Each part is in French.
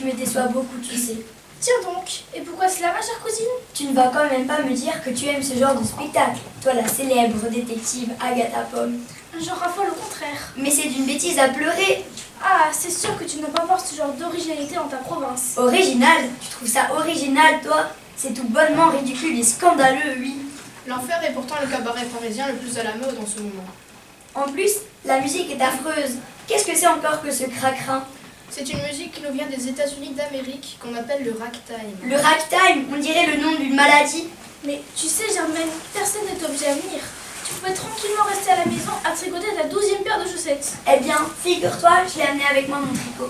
me déçois beaucoup, tu sais. Tiens donc, et pourquoi cela, ma chère cousine? Tu ne vas quand même pas me dire que tu aimes ce genre de spectacle, toi la célèbre détective Agatha Pomme. J'en raffole au contraire. Mais c'est d'une bêtise à pleurer. Ah, c'est sûr que tu n'as pas voir ce genre d'originalité dans ta province. Original? Tu trouves ça original, toi? C'est tout bonnement ridicule et scandaleux, oui. L'enfer est pourtant le cabaret parisien le plus à la mode en ce moment. En plus, la musique est affreuse. Qu'est-ce que c'est encore que ce cracrin? C'est une musique qui nous vient des États-Unis d'Amérique qu'on appelle le ragtime. Le ragtime, on dirait le nom d'une maladie. Mais tu sais, Germaine, personne n'est obligé à venir. Tu pouvais tranquillement rester à la maison à tricoter ta 12e paire de chaussettes. Eh bien, figure-toi, je l'ai amené avec moi mon tricot.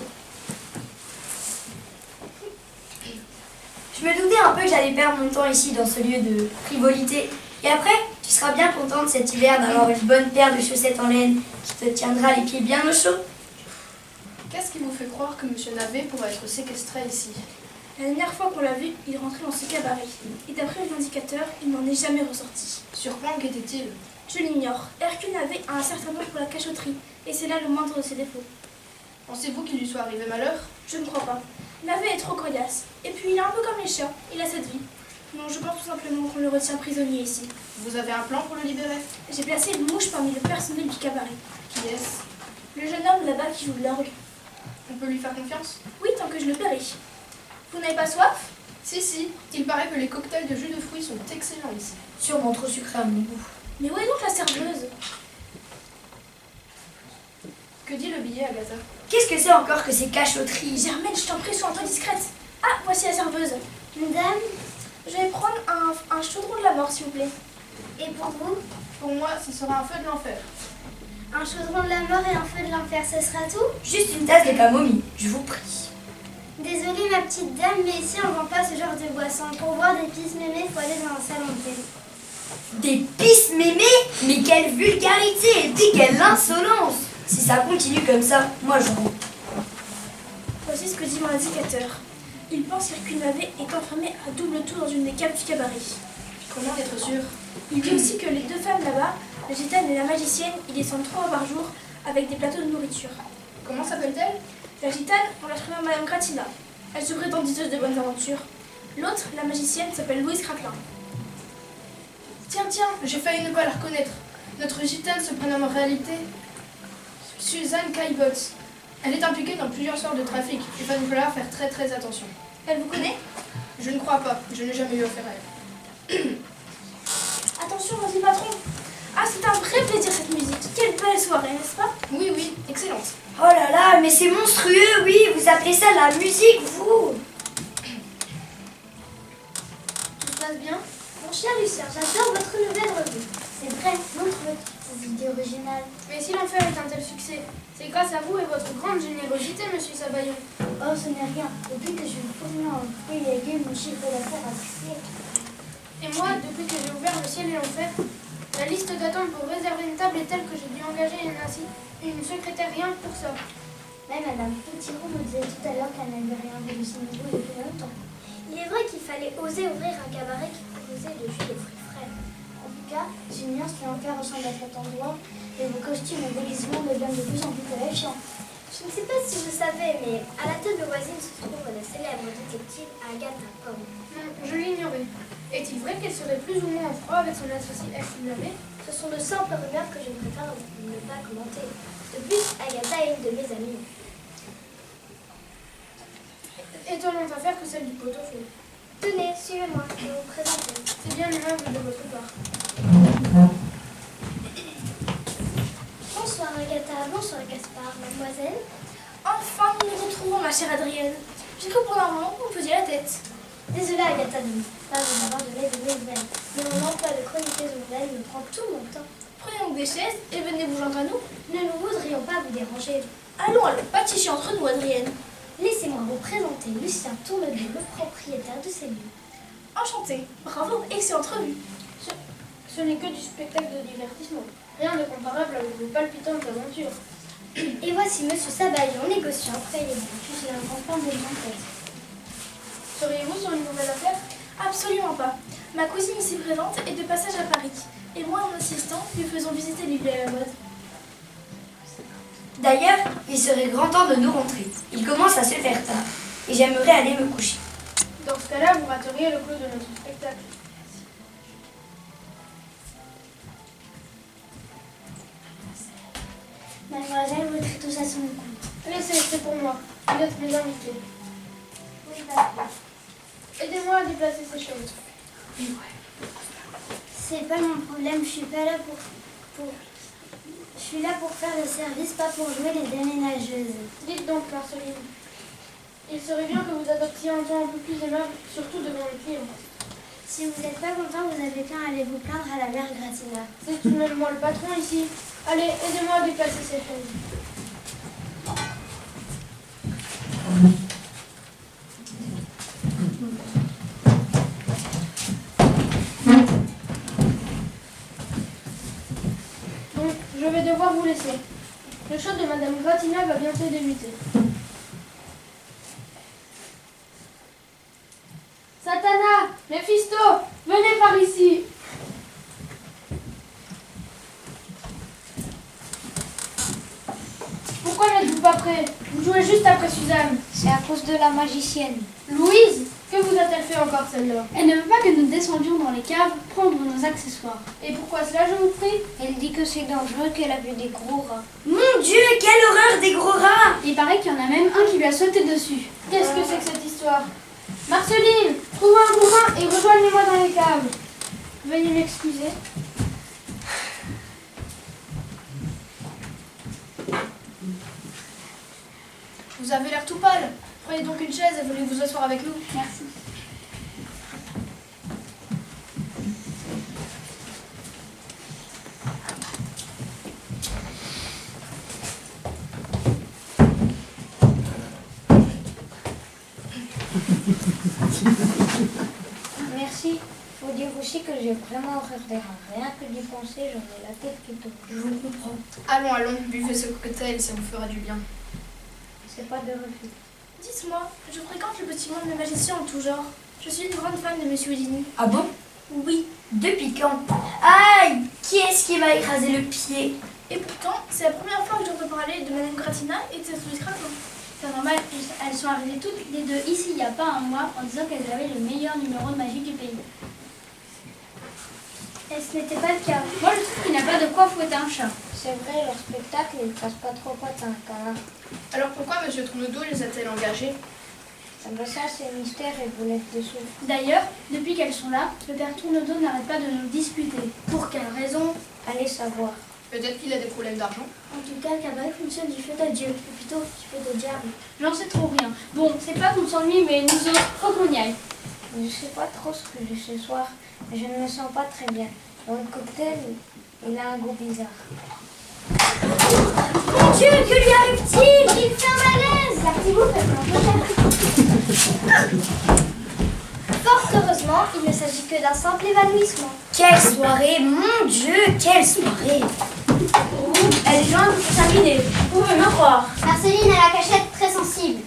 Je me doutais un peu que j'allais perdre mon temps ici dans ce lieu de frivolité. Et après, tu seras bien contente cet hiver d'avoir une bonne paire de chaussettes en laine qui te tiendra les pieds bien au chaud. Qu'est-ce qui vous fait croire que M. Navet pourrait être séquestré ici? La dernière fois qu'on l'a vu, il rentrait dans ce cabaret. Et d'après les indicateurs, il n'en est jamais ressorti. Sur plan qu'était-il? Je l'ignore. Hercule Navet a un certain nom pour la cachotterie. Et c'est là le moindre de ses défauts. Pensez-vous qu'il lui soit arrivé malheur? Je ne crois pas. Navet est trop coriace. Et puis il est un peu comme les chiens. Il a cette vie. Non, je pense tout simplement qu'on le retient prisonnier ici. Vous avez un plan pour le libérer? J'ai placé une mouche parmi le personnel du cabaret. Qui est-ce? Le jeune homme là-bas qui joue de l'orgue. On peut lui faire confiance? Oui, tant que je le paierai. Vous n'avez pas soif? Si, il paraît que les cocktails de jus de fruits sont excellents ici. Sûrement trop sucré à mon goût. Mais où est donc la serveuse? Que dit le billet, Agatha? Qu'est-ce que c'est encore que ces cachotteries? Germaine, je t'en prie, sois un peu discrète. Ah, voici la serveuse. Madame, Je vais prendre un chaudron de la mort, s'il vous plaît. et pour vous? Pour moi, ce sera un feu de l'enfer. Un chaudron de la mort et un feu de l'enfer, ce sera tout? Juste une tasse de camomille, je vous prie. Désolée ma petite dame, mais ici on vend pas ce genre de boisson. Pour boire des pisse mémé, faut aller dans un salon de thé. Des pisses mémées? Mais quelle vulgarité et puis quelle insolence! Si ça continue comme ça, moi je rentre. Voici ce que dit mon indicateur. Il pense qu'Hercule Navet est enfermé à double tour dans une des caves du cabaret. Comment être sûr? Il dit aussi que les deux femmes là-bas, la gitane et la magicienne, y descendent 3 fois par jour avec des plateaux de nourriture. Comment s'appelle-t-elle? La gitane, on la surnomme Madame Gratina. Elle se prétend diseuse de bonnes aventures. L'autre, la magicienne, s'appelle Louise Craquelin. Tiens, j'ai failli ne pas la reconnaître. Notre gitane se prénomme en réalité Suzanne Caillebotte. Elle est impliquée dans plusieurs sortes de trafic. Il va nous falloir faire très attention. Elle vous connaît? Je ne crois pas. Je n'ai jamais eu affaire à elle. Attention, vas-y patron. Ah, c'est un vrai plaisir cette musique. Quelle belle soirée, n'est-ce pas? Oui, excellente. Oh là là, mais c'est monstrueux, oui, vous appelez ça la musique, vous? Tout se passe bien? Mon cher Lucien, j'adore votre nouvelle revue. C'est vrai, votre idée originale. Mais si l'enfer est un tel succès, c'est grâce à vous et votre grande générosité, monsieur Sabayon. Oh, ce n'est rien. Depuis que je me fournis en fruits et légumes, mon chiffre d'affaires a triplé. Et moi, depuis que j'ai ouvert le ciel et l'enfer, la liste d'attente pour réserver une table est telle que j'ai dû engager une secrétaire rien que pour ça. Mais madame Petit-Roux me disait tout à l'heure qu'elle n'avait rien vu de si nouveau depuis longtemps. Il est vrai qu'il fallait oser ouvrir un cabaret qui proposait de jus de fruits frais. En tout cas, j'ignore ce qui en cas ressemble à cet endroit, et vos costumes et déguisements deviennent de plus en plus alléchants. Je ne sais pas si vous savez, mais à la table voisine se trouve la célèbre détective Agatha Pomme. Non, je l'ignorais. Est-il vrai qu'elle serait plus ou moins en froid avec son associé Hercule Navet? Ce sont de simples rumeurs que je préfère ne pas commenter. De plus, Agatha est une de mes amies. Étonnante affaire que celle du pot-au-feu. Tenez, suivez-moi, je vais vous présenter. C'est bien aimable de votre part. Bonsoir Agatha, bonsoir Gaspard, mademoiselle. Enfin, nous nous retrouvons, ma chère Adrienne. J'ai cru pendant un moment qu'on me faisait la tête. Désolée Agatha de ne pas vous avoir donné de nouvelles, mais mon emploi de chroniqueuse nouvelle me prend tout mon temps. Prenez donc des chaises et venez vous joindre à nous. Nous ne voudrions pas vous déranger. Allons, pas de chichi entre nous, Adrienne. Laissez-moi vous présenter Lucien Tournedou, le propriétaire de ces lieux. Enchantée. Bravo, excellente revue. Ce n'est que du spectacle de divertissement. Rien de comparable avec vos palpitantes aventures. Et voici Monsieur Sabayon, négociant près les bouts. J'ai un grand plan de tête. Seriez-vous sur une nouvelle affaire? Absolument pas. Ma cousine ici présente est de passage à Paris. Et moi, en assistant, lui faisons visiter les lieux à la mode. D'ailleurs, il serait grand temps de nous rentrer. Il commence à se faire tard. et j'aimerais aller me coucher. Dans ce cas-là, vous rateriez le clou de notre spectacle. Mademoiselle voudrait tous à son compte. Laissez, c'est pour moi. Vous êtes mes invités. Oui, d'accord. Aidez-moi à déplacer ces choses. C'est pas mon problème, je suis pas là Je suis là pour faire le service, pas pour jouer les déménageuses. Dites donc, Marceline. Il serait bien que vous adoptiez un ton un peu plus aimable, surtout devant les clients. Si vous n'êtes pas content, vous avez qu'à aller vous plaindre à la mère Gratina. C'est tout de même moi le patron ici. Allez, aidez-moi à déplacer ces choses. Donc, je vais devoir vous laisser. Le show de Madame Gratina va bientôt débuter. Satana, Mephisto, venez par ici. Pourquoi n'êtes-vous pas prêt? Vous jouez juste après Suzanne. C'est à cause de la magicienne. Louise, que vous a-t-elle fait encore celle-là? Elle ne veut pas que nous descendions dans les caves prendre nos accessoires. Et pourquoi cela, je vous prie? Elle dit que c'est dangereux, qu'elle a vu des gros rats. Mon Dieu, quelle horreur des gros rats! Il paraît qu'il y en a même un qui lui a sauté dessus. Qu'est-ce que c'est que cette histoire? Marceline, trouvez un bourrin et rejoignez-moi dans les caves. Veuillez m'excuser. Vous avez l'air tout pâle. Prenez donc une chaise et venez vous asseoir avec nous. Merci. Merci. Faut dire aussi que j'ai vraiment horreur des rats. Rien que d'y penser, j'en ai la tête qui tourne. Je vous comprends. Allons, buvez ce cocktail, ça vous fera du bien. C'est pas de refus. Dites-moi, je fréquente le petit monde de magiciens en tout genre. Je suis une grande fan de Monsieur Houdini. Ah bon? Oui. Depuis quand? Aïe! Qui est-ce qui m'a écrasé le pied? Et pourtant, c'est la première fois que j'entends parler de Madame Gratina et de cette Louise Craquant. C'est normal, elles sont arrivées toutes les deux ici il n'y a pas un mois en disant qu'elles avaient le meilleur numéro de magie du pays. Et ce n'était pas le cas. Moi, je trouve qu'il n'y a pas de quoi fouetter un chat. C'est vrai, leur spectacle, ils cassent pas trop pattes à un canard. Alors pourquoi M. Tournedos les a-t-elle engagés? Ah ben ça, c'est mystère et vous l'êtes dessous. D'ailleurs, depuis qu'elles sont là, le père Tournedos n'arrête pas de nous disputer. Pour quelle raison? Allez savoir. Peut-être qu'il a des problèmes d'argent. En tout cas, le cabaret fonctionne du fait de Dieu, ou plutôt du fait de diable. J'en sais trop rien. Bon, c'est pas qu'on s'ennuie, mais nous autres, faut qu'on y aille. Je sais pas trop ce que j'ai ce soir, mais je ne me sens pas très bien. Votre cocktail, il a un goût bizarre. Mon Dieu, que lui arrive-t-il? Il fait un malaise! Gardez-vous, faites Fort heureusement, il ne s'agit que d'un simple évanouissement. Quelle soirée! Mon Dieu, quelle soirée! Elle est jointe pour s'aminer. Vous pouvez me croire. Marceline a la cachette très sensible.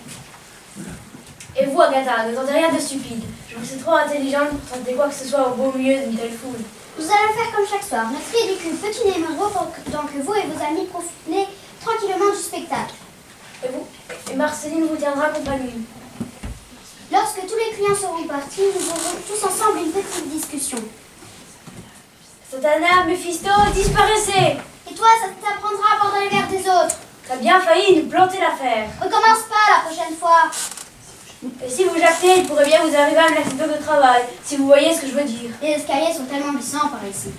Et vous, Agatha, ne tentez rien de stupide. Je vous sais trop intelligente pour tenter quoi que ce soit au beau milieu d'une telle foule. Nous allons faire comme chaque soir. Notre ridicule petit numéro pendant que vous et vos amis profitez tranquillement du spectacle. Et Marceline vous tiendra compagnie. Lorsque tous les clients seront partis, nous aurons tous ensemble une petite discussion. Satana, Mephisto, disparaissez! Et toi, ça t'apprendra à aborder le verre des autres. T'as bien failli nous planter l'affaire. Recommence pas la prochaine fois. Et si vous jactez, il pourrait bien vous arriver un accident de travail, si vous voyez ce que je veux dire. Les escaliers sont tellement glissants par ici.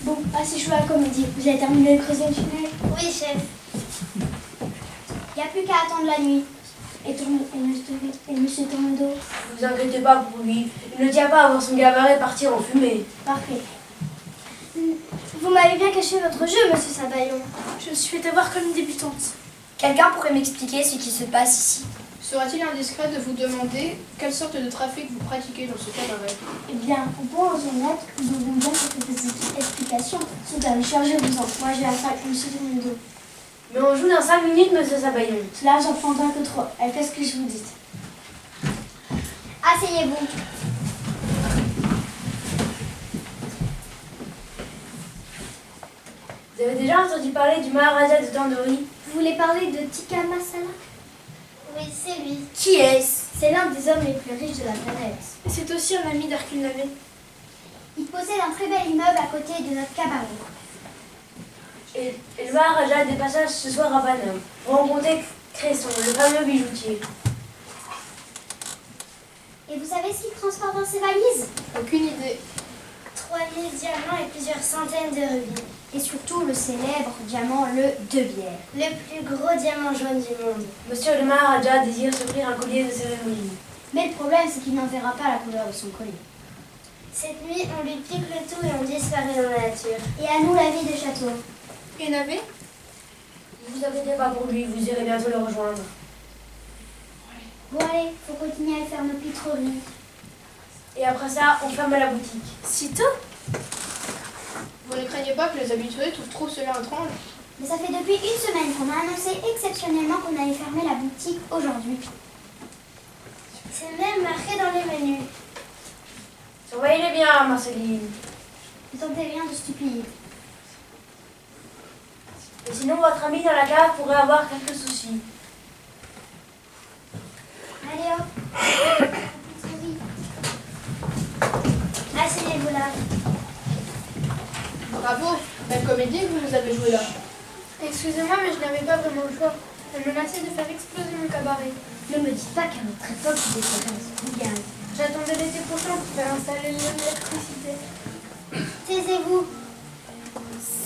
Bon, assez chaud à la comédie. Vous avez terminé de creuser le tunnel? Oui, chef. Il n'y a plus qu'à attendre la nuit. Et Monsieur Tournedos? Ne vous inquiétez pas pour lui. Il ne tient pas à voir son gabaret partir en fumée. Parfait. Vous m'avez bien caché votre jeu, monsieur Sabayon. Je me suis fait avoir comme une débutante. Quelqu'un pourrait m'expliquer ce qui se passe ici? Sera-t-il indiscret de vous demander quelle sorte de trafic vous pratiquez dans ce cabaret? Eh bien, au point où j'en ai, nous devons bien cette petite explication. Soudain, chargez-vous-en. Moi, j'ai affaire avec monsieur Tournedos. Mais on joue dans 5 minutes, monsieur Sabayon. Cela, j'en prendrai que trop. Elle fait ce que je vous dis. Asseyez-vous. Vous avez déjà entendu parler du Maharaja de Tandoori? Vous voulez parler de Tikka Masala? Oui, c'est lui. Qui est-ce? C'est l'un des hommes les plus riches de la planète. Et c'est aussi un ami d'Hercule Navet. Il possède un très bel immeuble à côté de notre cabaret. Et le Maharaja a des passages ce soir à Paname pour rencontrer Cresson, le fameux bijoutier. Et vous savez ce qu'il transporte dans ses valises? Aucune idée. 3000 diamants et plusieurs centaines de rubis. Et surtout le célèbre diamant, le De Bière. Le plus gros diamant jaune du monde. Monsieur le Maharaja désire s'offrir un collier de cérémonie. Mais le problème, c'est qu'il n'enverra pas la couleur de son collier. Cette nuit, on lui pique le tout et on disparaît dans la nature. Et à nous la vie des châteaux. Et Navet? Ne vous inquiétez pas pour lui, vous irez bientôt le rejoindre. Bon allez, faut continuer à faire nos pitreries. Et après ça, on ferme la boutique. Si tôt? Vous ne craignez pas que les habitués trouvent trop cela étrange? Mais ça fait depuis une semaine qu'on a annoncé exceptionnellement qu'on allait fermer la boutique aujourd'hui. C'est même marqué dans les menus. Surveillez-les bien, Marceline. Ne tentez rien de stupide. Et sinon, votre ami dans la cave pourrait avoir quelques soucis. Allez hop. Oui. Asseyez-vous là. Bravo, belle comédie que vous nous avez jouée là. Excusez-moi, mais je n'avais pas vraiment le choix. Elle menaçait de faire exploser mon cabaret. Ne me dites pas qu'à notre époque, vous étiez comme ce gaz. J'attendais l'été prochain pour faire installer l'électricité. Taisez-vous.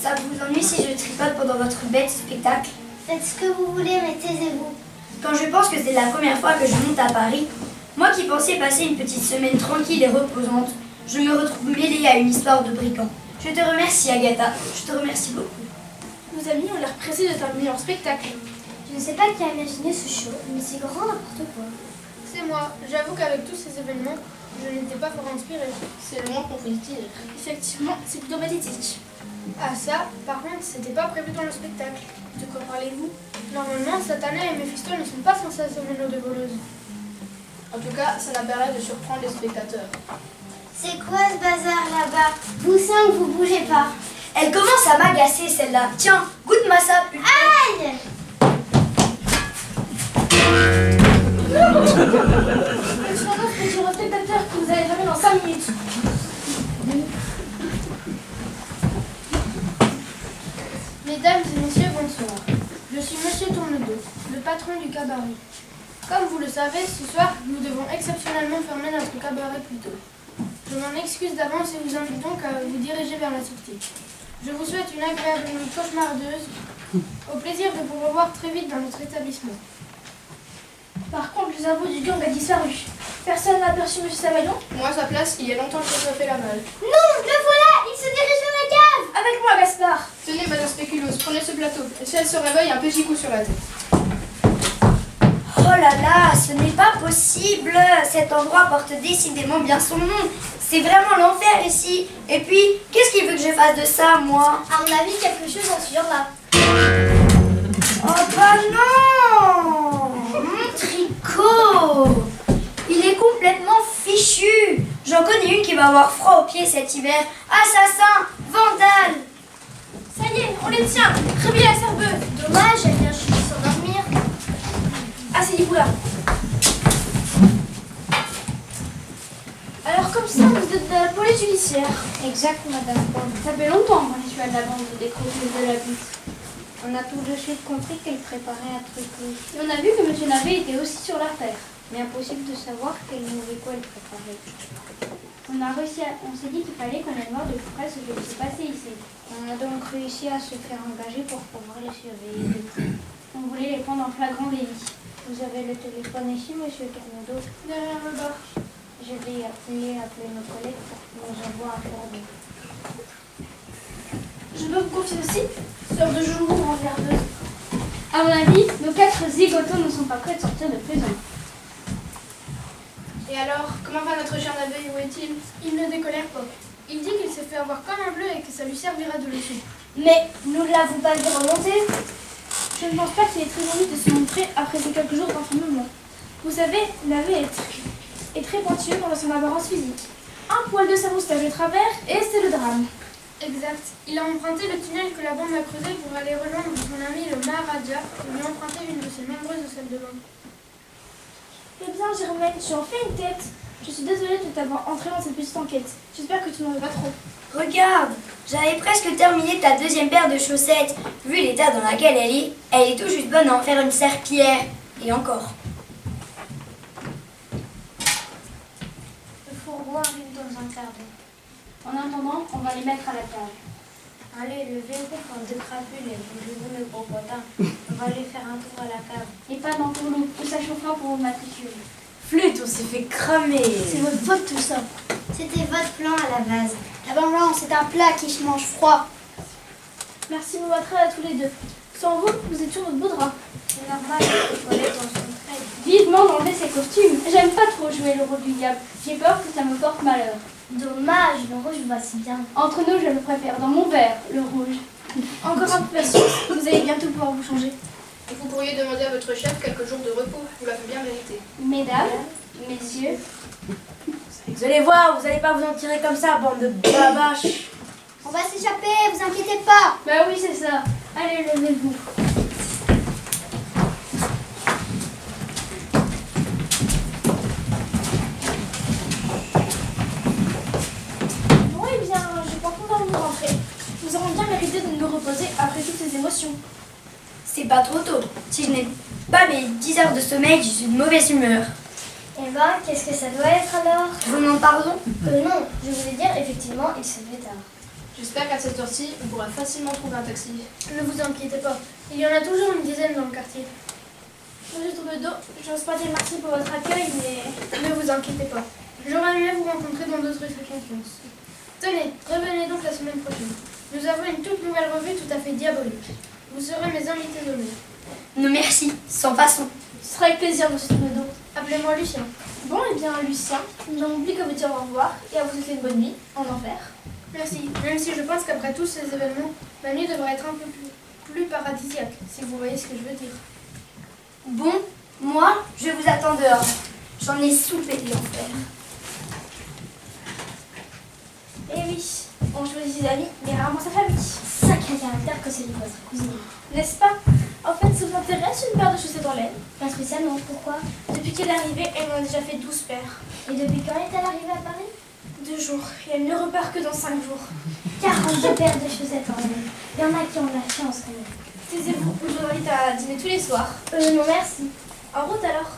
Ça vous ennuie si je tripote pendant votre bête spectacle? Faites ce que vous voulez, mais taisez-vous. Quand je pense que c'est la première fois que je monte à Paris, moi qui pensais passer une petite semaine tranquille et reposante, je me retrouve mêlée à une histoire de brigands. Je te remercie, Agatha. Je te remercie beaucoup. Nos amis ont l'air pressés de terminer leur spectacle. Je ne sais pas qui a imaginé ce show, mais c'est grand n'importe quoi. C'est moi. J'avoue qu'avec tous ces événements, je n'étais pas fort inspirée. C'est le moins qu'on puisse dire. Effectivement, c'est plutôt pathétique. Ah ça, par contre, c'était pas prévu dans le spectacle. De quoi parlez-vous? Normalement, Satana et Méphisto ne sont pas censés assommer nos deux voleuses. En tout cas, ça n'a pas l'air de surprendre les spectateurs. C'est quoi ce bazar là-bas? Vous cinq, vous bougez pas. Elle commence à m'agacer, celle-là. Tiens, goûte-moi ça. Aïe! Je suis annonce que sur un spectateur que vous allez jamais dans 5 minutes. Mesdames et messieurs, bonsoir. Je suis Monsieur Tournedos, le patron du cabaret. Comme vous le savez, ce soir, nous devons exceptionnellement fermer notre cabaret plus tôt. Je m'en excuse d'avance et vous invite donc à vous diriger vers la sortie. Je vous souhaite une agréable nuit cauchemardeuse, au plaisir de vous revoir très vite dans notre établissement. Par contre, les infos du gang a disparu. Personne n'a aperçu M. Savaillon? Moi, à sa place, il y a longtemps que ça fait la malle. Non, le voilà! Il se dirige vers la cave! Avec moi, Gaspard! Tenez, Madame Spéculoos, prenez ce plateau. Et si elle se réveille, un petit coup sur la tête. Oh là là, ce n'est pas possible. Cet endroit porte décidément bien son nom. C'est vraiment l'enfer ici. Et puis, qu'est-ce qu'il veut que je fasse de ça, moi? À mon avis, quelque chose en suivant là. Oh bah non! Mon tricot! Il est complètement fichu. J'en connais une qui va avoir froid aux pieds cet hiver. Assassin! Vandale! Ça y est, on les tient! Réveillez la serveuse! Dommage, elle vient juste de s'endormir. Asseyez-vous là! Alors comme ça, vous êtes de la police judiciaire? Exact, madame Paul. Ça fait longtemps que je suis à la bande des croqueuses de la butte. On a tout de suite compris qu'elle préparait un truc louche. Et on a vu que M. Navet était aussi sur l'artère. Mais impossible de savoir quel mauvais quoi elle préparait. On s'est dit qu'il fallait qu'on aille voir de plus près ce qui s'est passé ici. On a donc réussi à se faire engager pour pouvoir les surveiller de près. On voulait les prendre en flagrant délit. Vous avez le téléphone ici, monsieur Tournedos? Derrière le bar. Je vais appeler nos collègues pour qu'ils nous envoient un cordon. Je peux vous confier aussi, sœur de jour ou regardeuse. À mon avis, nos 4 zigotons ne sont pas prêts de sortir de prison. Et alors, comment va notre cher Navet? Où est-il? Il ne décolère pas. Il dit qu'il s'est fait avoir comme un bleu et que ça lui servira de leçon. Mais nous ne l'avons pas vu remonter. Je ne pense pas qu'il est très envie de se montrer après ces quelques jours d'enfermement. Vous savez, Navet est très pointilleux dans son apparence physique. Un poil de sa moustache de travers et c'est le drame. Exact. Il a emprunté le tunnel que la bande a creusé pour aller rejoindre son ami le Maharaja et lui emprunter une de ses nombreuses salles de bain. Eh bien, Germaine, tu en fais une tête. Je suis désolée de t'avoir entré dans cette petite enquête. J'espère que tu n'en veux pas trop. Regarde, j'avais presque terminé ta deuxième paire de chaussettes. Vu l'état dans lequel elle est tout juste bonne à en faire une serpillière. Et encore. Le fourgon arrive dans un quart d'heure. En attendant, on va les mettre à la cage. Allez, levez-vous quand deux crapules et bougez-vous le gros potin. On va aller faire un tour à la cave. Et pas dans tout l'eau, tout ça chauffera pour vos matricules. Flûte, on s'est fait cramer. C'est votre faute tout ça. C'était votre plan à la base. La vengeance, c'est un plat qui se mange froid. Merci de votre aide à tous les deux. Sans vous, nous étions notre beau drap. C'est normal, les toilettes en sont prêtes. Vivement d'enlever ces costumes. J'aime pas trop jouer le rôle du diable. J'ai peur que ça me porte malheur. Dommage, le rouge va si bien. Entre nous, je le préfère dans mon verre, le rouge. Encore un peu de patience, vous allez bientôt pouvoir vous changer. Et vous pourriez demander à votre chef quelques jours de repos. Il l'avait bien mérité. Mesdames, messieurs, Vous allez voir, vous allez pas vous en tirer comme ça, bande de babaches. On va s'échapper, vous inquiétez pas. bah oui, c'est ça. Allez, levez-vous. Bon, eh bien, je pense qu'on va nous rentrer. Nous aurons bien mérité de nous reposer après toutes ces émotions. C'est pas trop tôt. Si je n'ai pas mes 10 heures de sommeil, je suis de mauvaise humeur. Eh ben, qu'est-ce que ça doit être alors? Vous m'en pardon? Non, je voulais dire, effectivement, il se fait tard. J'espère qu'à cette heure-ci, on pourra facilement trouver un taxi. Ne vous inquiétez pas, il y en a toujours une dizaine dans le quartier. Moi, je tourne le dos. J'ose pas dire merci pour votre accueil, mais... Ne vous inquiétez pas, j'aurais aimé vous rencontrer dans d'autres circonstances. Tenez, revenez donc la semaine prochaine. Nous avons une toute nouvelle revue tout à fait diabolique. Vous serez mes invités d'honneur. Non merci, sans façon. Ce sera avec plaisir, monsieur Tournedo. Appelez-moi Lucien. Bon, eh bien, Lucien, nous n'avons plus qu'à vous dire au revoir et à vous souhaiter une bonne nuit en enfer. Merci, même si je pense qu'après tous ces événements, la nuit devrait être un peu plus paradisiaque, si vous voyez ce que je veux dire. Bon, moi, je vous attends dehors. J'en ai soupé de l'enfer. Eh oui, on choisit ses amis, mais rarement sa famille. Sacré caractère que celui de votre cousine. N'est-ce pas? En fait, ça vous intéresse une paire de chaussettes en laine? Pas spécialement, pourquoi? Depuis qu'elle est arrivée, elle m'en a déjà fait 12 paires. Et depuis quand est-elle arrivée à Paris? 2 jours, et elle ne repart que dans 5 jours. 42 paires de chaussettes en laine. Il y en a qui ont de la chance quand même. Taisez-vous, je vous invite à dîner tous les soirs. Non, merci. En route alors.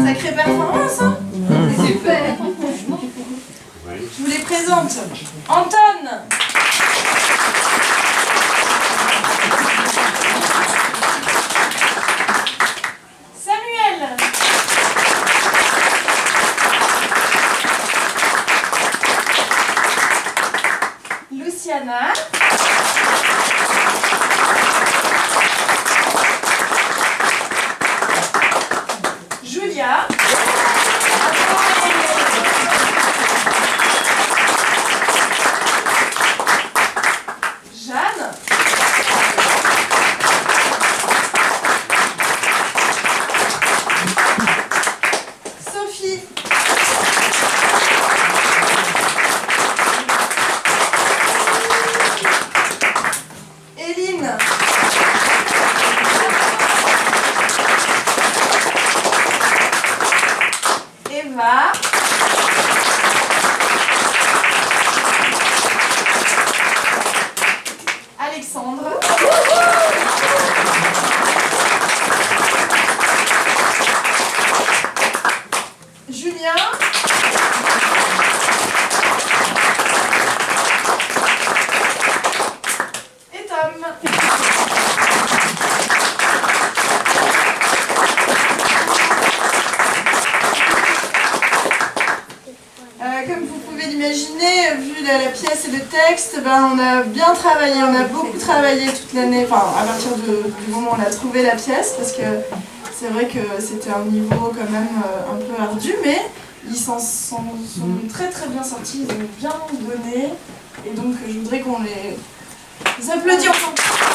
Sacrée performance, hein? Super. Je vous les présente. Anton. Samuel. Luciana. Julia. Jeanne. Sophie. Éline. Eva. Alexandre. Julien. Et Tom. la pièce et le texte, ben, on a bien travaillé, on a beaucoup travaillé toute l'année, enfin à partir du moment où on a trouvé la pièce, parce que c'est vrai que c'était un niveau quand même un peu ardu, mais ils s'en sont très très bien sortis, ils ont bien donné, et donc je voudrais qu'on les applaudisse ensemble.